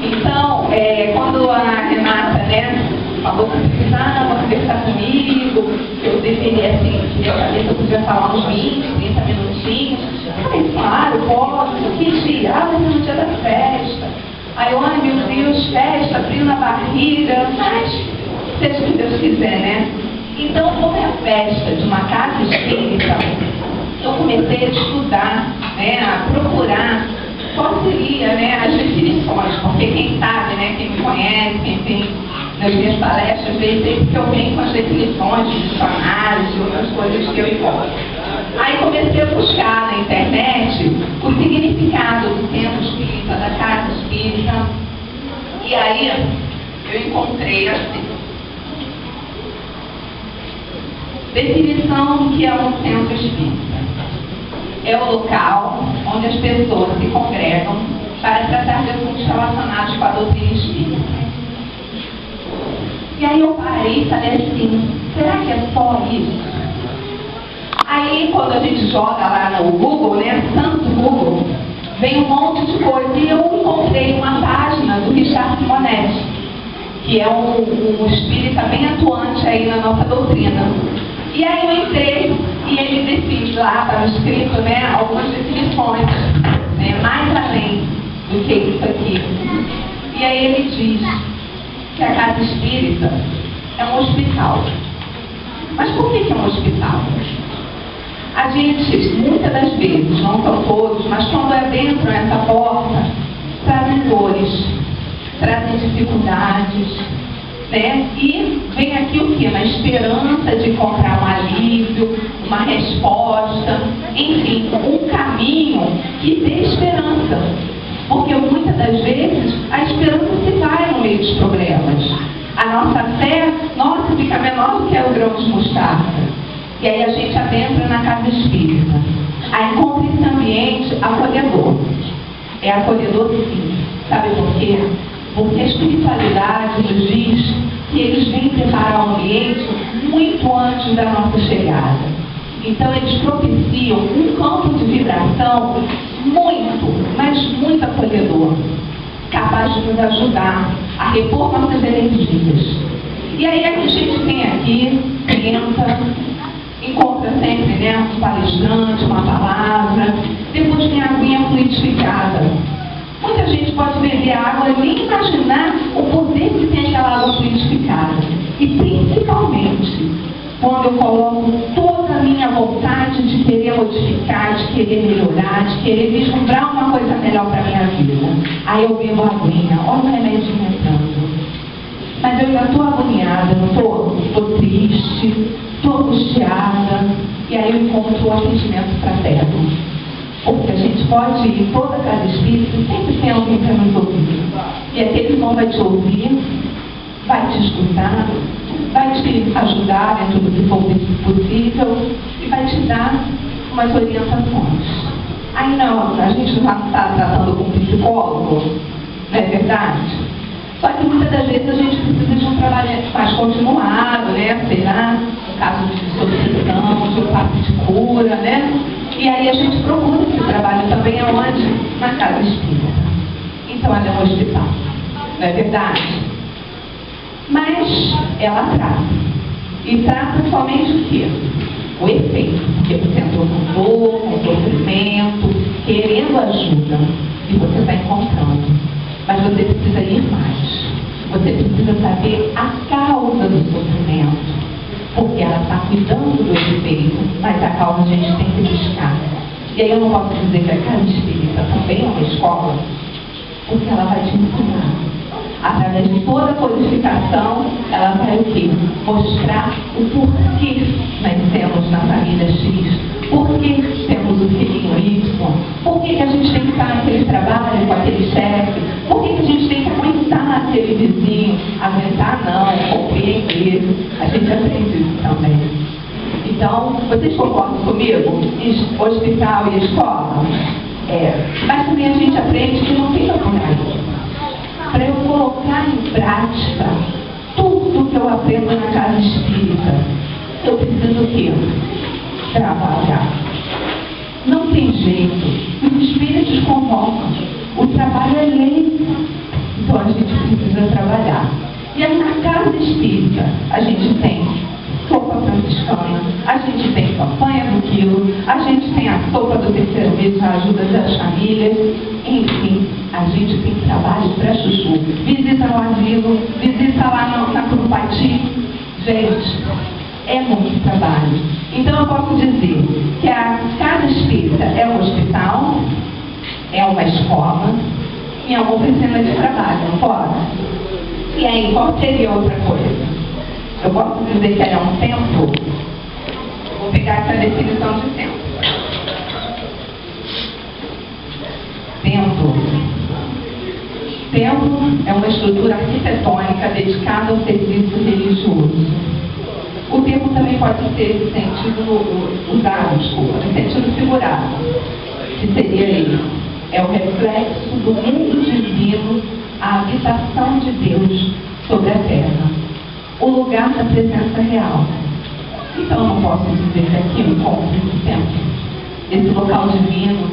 Então, quando a Renata, né, falou que precisava conversar comigo, que eu deveria, assim, eu sabia que eu podia falar uns 20, 30 minutinhos. Falei, claro, posso, que dia? Ah, mas é no dia da festa. Aí eu, ai meu Deus, festa, frio na barriga, mas seja o que Deus quiser, né? Então, como é a festa de uma casa espírita, eu comecei a estudar, né, a procurar qual seria, né, as definições, porque quem sabe, né, quem me conhece, quem tem nas minhas palestras, vê sempre que eu venho com as definições de dicionários e outras coisas que eu encontro. Aí comecei a buscar na internet o significado do centro espírita, da casa espírita, e aí eu encontrei assim. Definição do que é um centro espírita. É o local onde as pessoas se congregam para tratar de assuntos relacionados com a doutrina espírita. E aí eu parei e falei assim, será que é só isso? Aí quando a gente joga lá no Google, né, tanto Google, vem um monte de coisa. E eu encontrei uma página do Richard Simonetti, que é um espírita bem atuante aí na nossa doutrina. E aí eu entrei e ele define lá, estava escrito, né, algumas definições, né, mais além do que isso aqui. E aí ele diz que a casa espírita é um hospital. Mas por que é um hospital? A gente, muitas das vezes, não são todos, mas quando adentram essa porta, trazem dores, trazem dificuldades, né? E vem aqui o quê? Na esperança de encontrar um alívio, uma resposta, enfim, um caminho que dê esperança. Porque muitas das vezes a esperança se vai no meio dos problemas. A nossa fé, nossa, fica menor do que o grão de mostarda. E aí a gente adentra na casa espírita. Aí encontra esse ambiente acolhedor. É acolhedor sim. Sabe por quê? Porque a espiritualidade nos diz que eles vêm preparar o ambiente muito antes da nossa chegada. Então eles propiciam um campo de vibração muito, mas muito acolhedor, capaz de nos ajudar a repor nossas energias. E aí a gente vem aqui, senta, encontra sempre, né, um palestrante, uma palavra, depois tem a aguinha fluidificada. Muita gente pode beber água e nem imaginar o poder que tem aquela água fluidificada. E principalmente, quando eu coloco toda a minha vontade de querer modificar, de querer melhorar, de querer vislumbrar uma coisa melhor para a minha vida. Aí eu bebo a aguinha, olha o remédio entrando. Mas eu ainda estou agoniada, não estou triste, estou angustiada, e aí eu encontro o atendimento fraterno. Porque a gente pode ir toda casa espírita e sempre tem alguém para nos ouvir. E aquele irmão vai te ouvir, vai te escutar, vai te ajudar dentro do que for possível e vai te dar umas orientações. Aí não, a gente não está tratando com um psicólogo, não é verdade? Só que muitas das vezes a gente precisa de um trabalho mais continuado, né? Sei lá, um caso de dissociação, de um passo de cura, né? E aí a gente procura esse trabalho também aonde? Na casa espírita. Então ela é um hospital, não é verdade? Mas ela trata. E trata somente o quê? O efeito. Porque você entrou com dor, com sofrimento, querendo ajuda. E você está encontrando. Mas você precisa ir mais. Você precisa saber a causa do sofrimento. Porque ela está cuidando do efeito, mas a causa a gente tem que buscar. E aí eu não posso dizer que a casa espírita também é uma escola, porque ela vai te ensinar. Através de toda a codificação, ela vai o quê? Mostrar o porquê nascemos na família X, porquê temos o filhinho Y, porquê que a gente tem que estar naquele trabalho com aquele chefe, porquê que a gente tem que aguentar aquele vizinho. Aguentar não, compreender. A gente aprende isso também. Então, vocês concordam comigo? Hospital e escola? Mas também a gente aprende que não fica por aí. Para eu colocar em prática tudo que eu aprendo na casa espírita, eu preciso o quê? Trabalhar. Não tem jeito. Os espíritos convocam. O trabalho é lei. Então a casa espírita, a gente tem sopa franciscana, a gente tem campanha do quilo, a gente tem a sopa do terceiro mês, a ajuda das famílias, enfim, a gente tem trabalho para chuchu. Visita no asilo, visita lá na Curupati. Gente, é muito trabalho. Então eu posso dizer que a casa espírita é um hospital, é uma escola e é uma oficina de trabalho, não pode? E aí, qual seria outra coisa? Eu posso dizer que ela é um templo? Vou pegar essa definição de templo. Templo. Templo é uma estrutura arquitetônica dedicada ao serviço religioso. O termo também pode ser usado, no sentido figurado, que seria ele. É o reflexo do mundo divino, a habitação de Deus sobre a terra. O lugar da presença real. Então eu não posso dizer que aqui eu encontro esse templo, esse local divino,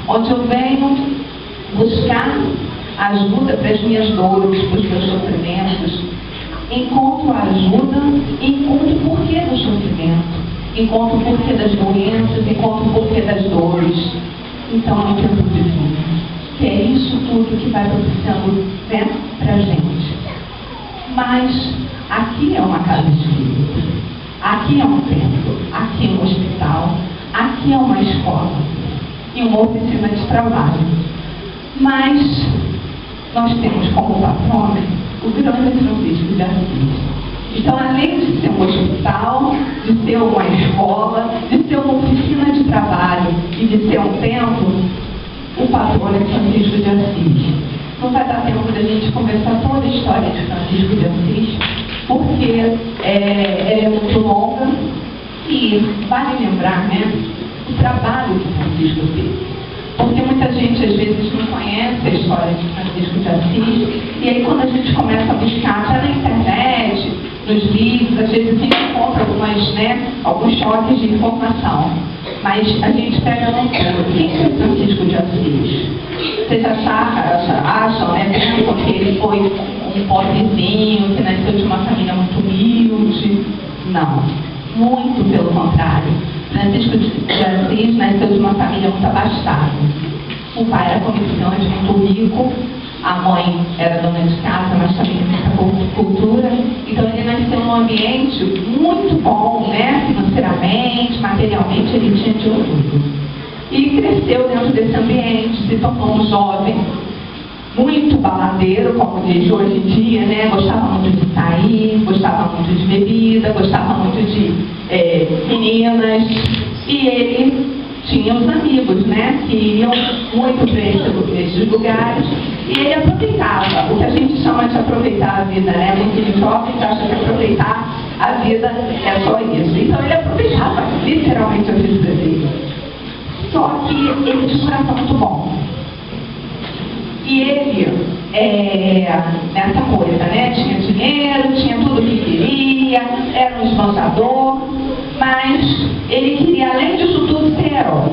onde eu venho buscar ajuda para as minhas dores, para os meus sofrimentos. Encontro a ajuda e encontro o porquê do sofrimento, encontro o porquê das doenças, encontro o porquê das dores. Então é um tempo divino, que é isso tudo que vai propiciando, né, para a gente. Mas aqui é uma casa espírita, aqui é um templo, aqui é um hospital, aqui é uma escola e uma oficina de trabalho. Mas nós temos como patrono o grande Francisco de Assis. Então, além de ser um hospital, de ser uma escola, de ser uma oficina de trabalho e de ser um templo, o patrono é Francisco de Assis. Não vai dar tempo da gente conversar toda a história de Francisco de Assis, porque ela é muito longa e vale lembrar, né, o trabalho que Francisco fez. Porque muita gente, às vezes, não conhece a história de Francisco de Assis, e aí quando a gente começa a buscar, até na internet, nos livros, às vezes a gente encontra alguns choques de informação. Mas a gente pega no pulo. Quem é Francisco de Assis? Vocês acham, né, pensam que ele foi um pobrezinho, que nasceu de uma família muito humilde? Não. Muito pelo contrário. Francisco de Assis nasceu de uma família muito abastada. O pai era comerciante, muito rico. A mãe era dona de casa, mas também tinha muita cultura. Então ele nasceu num ambiente muito bom, né? Financeiramente, materialmente, ele tinha de tudo. E cresceu dentro desse ambiente, se tornou um jovem muito baladeiro, como diz hoje em dia, né? Gostava muito de sair, gostava muito de bebida, gostava muito de meninas. E ele tinha os amigos, né? Que iam muito para esses lugares. E ele aproveitava, o que a gente chama de aproveitar a vida, né? Muitos jovens acham que aproveitar a vida é só isso. Então ele aproveitava literalmente a vida dele. Só que ele tinha um coração muito bom. E ele, nessa coisa, né? Tinha dinheiro, tinha tudo o que queria, era um esbanjador, mas ele queria, além disso tudo, ser herói.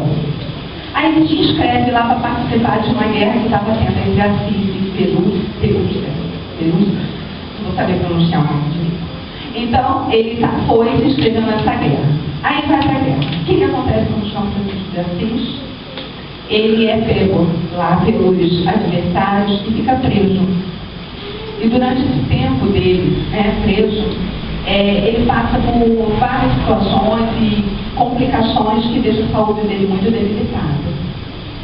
Aí ele se inscreve lá para participar de uma guerra que estava tendo entre Assis e Perusa. Não vou saber pronunciar o nome. Então, ele foi e se inscreveu nessa guerra. Aí vai para a guerra. O que acontece com o São Francisco de Assis? Ele é pego lá pelos adversários e fica preso. E durante esse tempo dele, preso, ele passa por várias situações e complicações que deixam a saúde dele muito debilitada.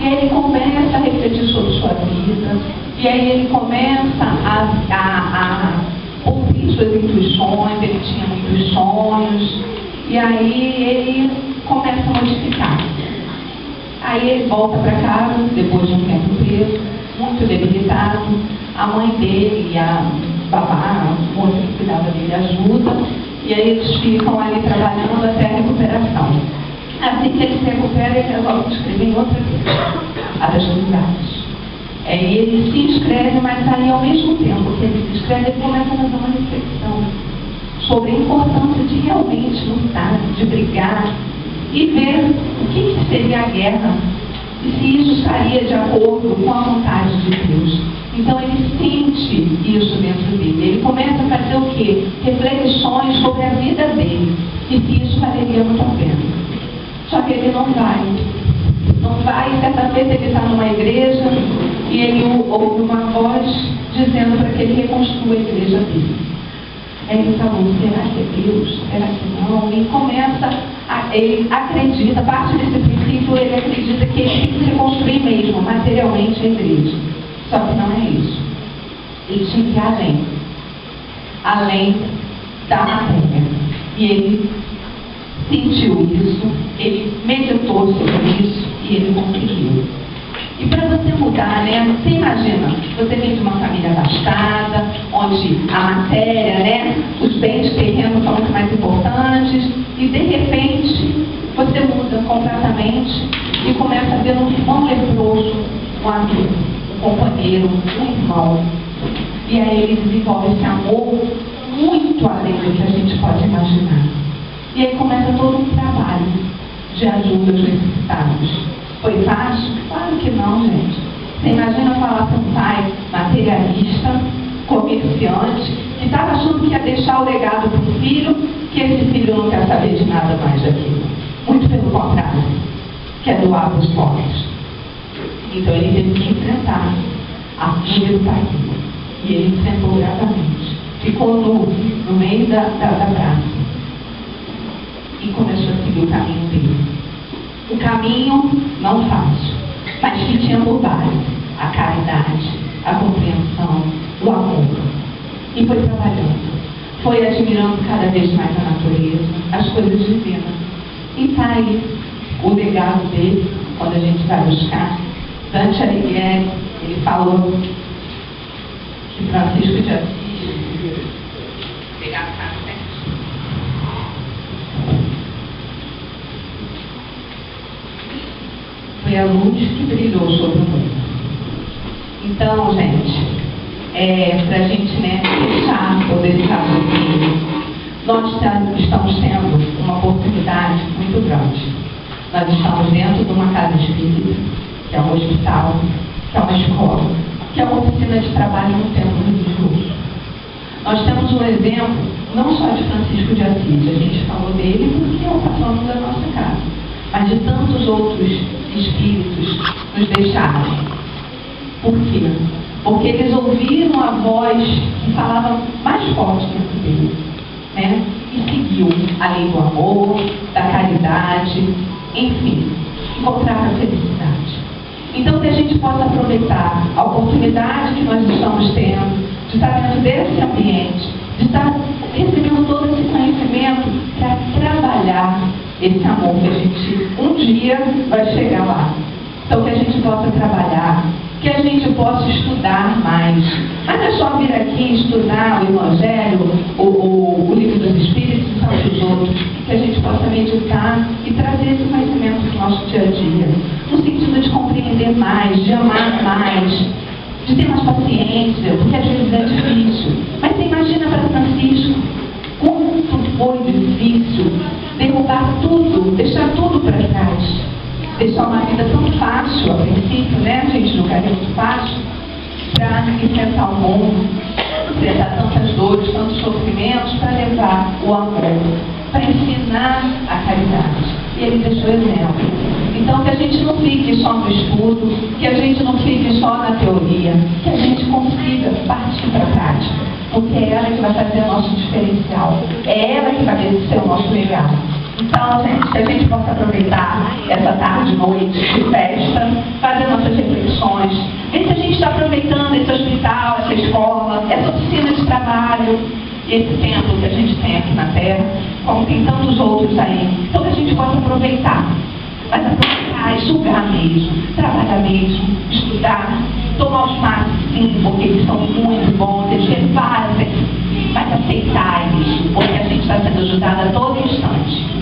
E aí ele começa a refletir sobre sua vida, e aí ele começa a ouvir suas intuições, ele tinha muitos sonhos, e aí ele começa a modificar. Aí ele volta para casa, depois de um tempo preso, muito debilitado. A mãe dele e a babá, a moça que cuidava dele, ajuda. E aí eles ficam ali trabalhando até a recuperação. Assim que ele se recupera, ele resolve se inscrever em outra vida, a das lugares. E ele se inscreve, mas aí ao mesmo tempo que ele se inscreve, ele começa a fazer uma reflexão sobre a importância de realmente lutar, de brigar, e ver o que seria a guerra e se isso estaria de acordo com a vontade de Deus. Então ele sente isso dentro dele. Ele começa a fazer o quê? Reflexões sobre a vida dele e se isso valeria muito a pena. Só que ele não vai. Não vai, certa vez ele está numa igreja e ele ouve uma voz dizendo para que ele reconstrua a igreja dele. Aí ele falou, será que é Deus? Será que não? E começa, ele acredita, parte desse princípio, ele acredita que ele tem que reconstruir mesmo, materialmente, a igreja. Só que não é isso. Ele tinha que ir além da matéria. E ele sentiu isso, ele meditou sobre isso e ele conseguiu. E para você mudar, né? Você imagina, você vem de uma família abastada, onde a matéria, né? Os bens terrenos são muito mais importantes, e de repente você muda completamente e começa a ver um irmão leproso, um amigo, um companheiro, um irmão. E aí ele desenvolve esse amor muito além do que a gente pode imaginar. E aí começa todo um trabalho de ajuda aos necessitados. Foi fácil? Claro que não, gente. Você imagina falar para um pai materialista, comerciante, que estava achando que ia deixar o legado para o filho, que esse filho não quer saber de nada mais daquilo. Muito pelo contrário, quer doar para os pobres. Então ele teve que enfrentar a fúria do pai. E ele enfrentou gravemente. Ficou no meio da praça. E começou a seguir o caminho dele. O caminho não fácil, mas que tinha por base a caridade, a compreensão, o amor. E foi trabalhando. Foi admirando cada vez mais a natureza, as coisas divinas. E está aí o legado dele, quando a gente vai buscar. Dante Alighieri, ele falou que Francisco de Assis, pegar a cara, né? Foi a luz que brilhou sobre o mundo. Então, gente, para a gente, né, fechar todo esse raciocínio, nós estamos tendo uma oportunidade muito grande. Nós estamos dentro de uma casa espírita, que é um hospital, que é uma escola, que é uma oficina de trabalho no tempo religioso. Nós temos um exemplo, não só de Francisco de Assis, a gente falou dele porque é o patrono da nossa casa, mas de tantos outros espíritos nos deixaram. Por quê? Porque eles ouviram a voz que falava mais forte dentro deles, né? E seguiu a lei do amor, da caridade, enfim, encontrar a felicidade. Então, que a gente possa aproveitar a oportunidade que nós estamos tendo de estar dentro desse ambiente, de estar recebendo todo esse conhecimento para trabalhar esse amor que a gente um dia vai chegar lá. Então, que a gente possa trabalhar, que a gente possa estudar mais. Mas não é só vir aqui estudar o Evangelho, o Livro dos Espíritos e tantos outros. Que a gente possa meditar e trazer esse conhecimento para o nosso dia a dia. No sentido de compreender mais, de amar mais, de ter mais paciência, porque às vezes é difícil. Mas você imagina para Francisco, quanto foi difícil derrubar tudo, deixar tudo para trás. Deixar uma vida tão fácil, a princípio, né, gente? Não é muito fácil, para enfrentar o mundo, enfrentar tantas dores, tantos sofrimentos, para levar o amor, para ensinar a caridade. E ele deixou exemplo. Então, que a gente não fique só no estudo, que a gente não fique só na teoria, que a gente consiga partir para a prática, porque é ela que vai fazer o nosso diferencial, é ela que vai ser o nosso legado. Então, gente, que a gente possa aproveitar essa tarde, noite de festa, fazer nossas reflexões, ver se a gente está aproveitando esse hospital, essa escola, essa oficina de trabalho, esse templo que a gente tem aqui na Terra, como tem tantos outros aí. Então, que a gente possa aproveitar, mas aproveitar e sugar mesmo, trabalhar mesmo, estudar, tomar os passos, sim, porque eles são muito bons, eles fazem, mas aceitar eles, porque a gente está sendo ajudado a todo instante.